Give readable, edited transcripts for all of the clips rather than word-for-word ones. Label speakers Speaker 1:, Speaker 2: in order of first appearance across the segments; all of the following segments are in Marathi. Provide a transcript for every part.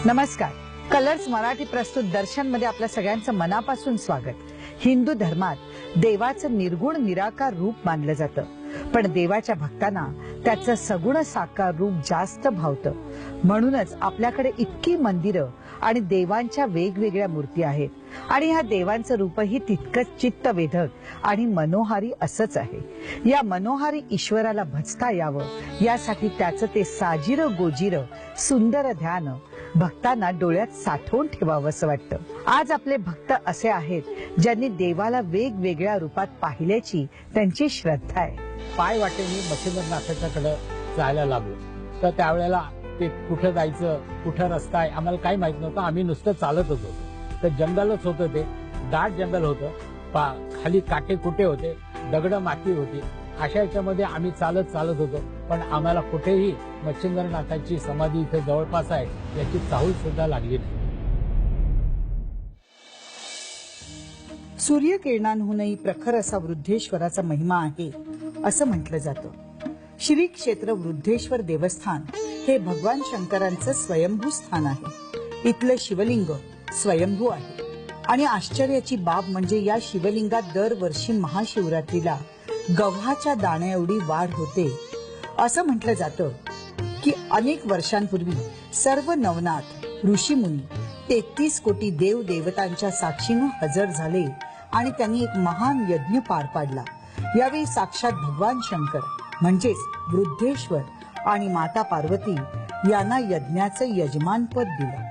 Speaker 1: नमस्कार. कलर्स मराठी प्रस्तुत दर्शन मध्ये आपल्या सगळ्यांचं मनापासून स्वागत. हिंदू धर्मात देवाचं निर्गुण निराकार रूप मानलं जातं, पण देवाच्या भक्तांना त्याचं सगुण साकार रूप जास्त भावतं. म्हणूनच आपल्याकडे इतकी मंदिरं आणि देवांच्या वेगवेगळ्या मूर्ती आहेत आणि ह्या देवांचं रूपही तितकंच चित्तवेधक आणि मनोहारी असंच आहे. या मनोहारी ईश्वराला भजता यावं यासाठी त्याचं ते साजिरं गोजिरं सुंदर ध्यान भक्तांना डोळ्यात साठवून ठेवावं असं वाटतं. आज आपले भक्त असे आहेत ज्यांनी देवाला वेगवेगळ्या रूपात पाहिल्याची त्यांची श्रद्धा आहे.
Speaker 2: पाय वाटेने मच्छिंद्रनाथाच्याकडे जायला लागलो तर त्यावेळेला ते कुठं जायचं, कुठं रस्ता आहे आम्हाला काही माहित नव्हतं. आम्ही नुसतं चालतच होतो. तर जंगलच होतं, ते दाट जंगल होतं. खाली काटे कुटे होते, दगड माती होती. अशा याच्यामध्ये आम्ही चालत होतो, पण आम्हाला कुठेही मच्छिंद्रनाथाची समाधी इथे जवळपास आहे याची चाहूल सुद्धा लागली नाही.
Speaker 1: सूर्यकिरणांहूनही प्रखर असा वृद्धेश्वराचा महिमा आहे असं म्हटलं जातं. श्री क्षेत्र वृद्धेश्वर देवस्थान हे भगवान शंकरांचं स्वयंभू स्थान आहे. इथलं शिवलिंग स्वयंभू आहे आणि आश्चर्याची बाब म्हणजे या शिवलिंगात दरवर्षी महाशिवरात्रीला गव्हाच्या दाण्या एवढी वाढ होते. असं म्हटलं जातं की अनेक वर्षांपूर्वी सर्व नवनाथ ऋषीमुनी 33 कोटी देव देवतांच्या साक्षीनं हजर झाले आणि त्यांनी एक महान यज्ञ पार पाडला. यावेळी साक्षात भगवान शंकर म्हणजेच वृद्धेश्वर आणि माता पार्वती यांना यज्ञाचं यजमानपद दिलं.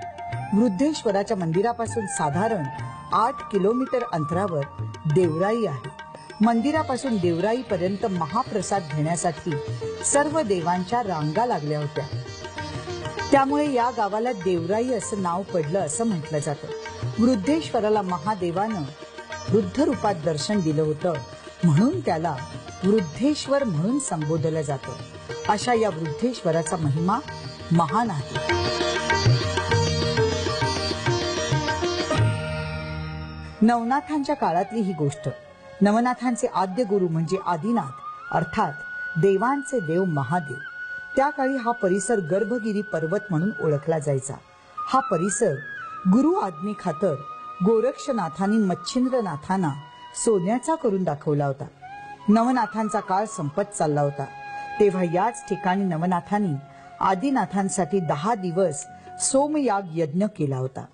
Speaker 1: वृद्धेश्वराच्या मंदिरापासून साधारण 8 किलोमीटर अंतरावर देवराई आहे. मंदिरापासून देवराईपर्यंत महाप्रसाद घेण्यासाठी सर्व देवांच्या रांगा लागल्या होत्या. त्यामुळे या गावाला देवराई असं नाव पडलं असं म्हटलं जातं. वृद्धेश्वराला महादेवानं वृद्ध रूपात दर्शन दिलं होतं, म्हणून त्याला वृद्धेश्वर म्हणून संबोधलं जातं. अशा या वृद्धेश्वराचा महिमा महान आहे. नवनाथांच्या काळातली ही गोष्ट. नवनाथांचे आद्य गुरु म्हणजे आदिनाथ अर्थात देवांचे देव महादेव. त्या काळी हा परिसर गर्भगिरी पर्वत म्हणून ओळखला जायचा. हा परिसर गुरु आज्ञे खातर गोरक्षनाथांनी मच्छिंद्रनाथांना सोन्याचा करून दाखवला होता. नवनाथांचा काळ संपत चालला होता तेव्हा याच ठिकाणी नवनाथांनी आदिनाथांसाठी 10 दिवस सोमयाग यज्ञ केला होता.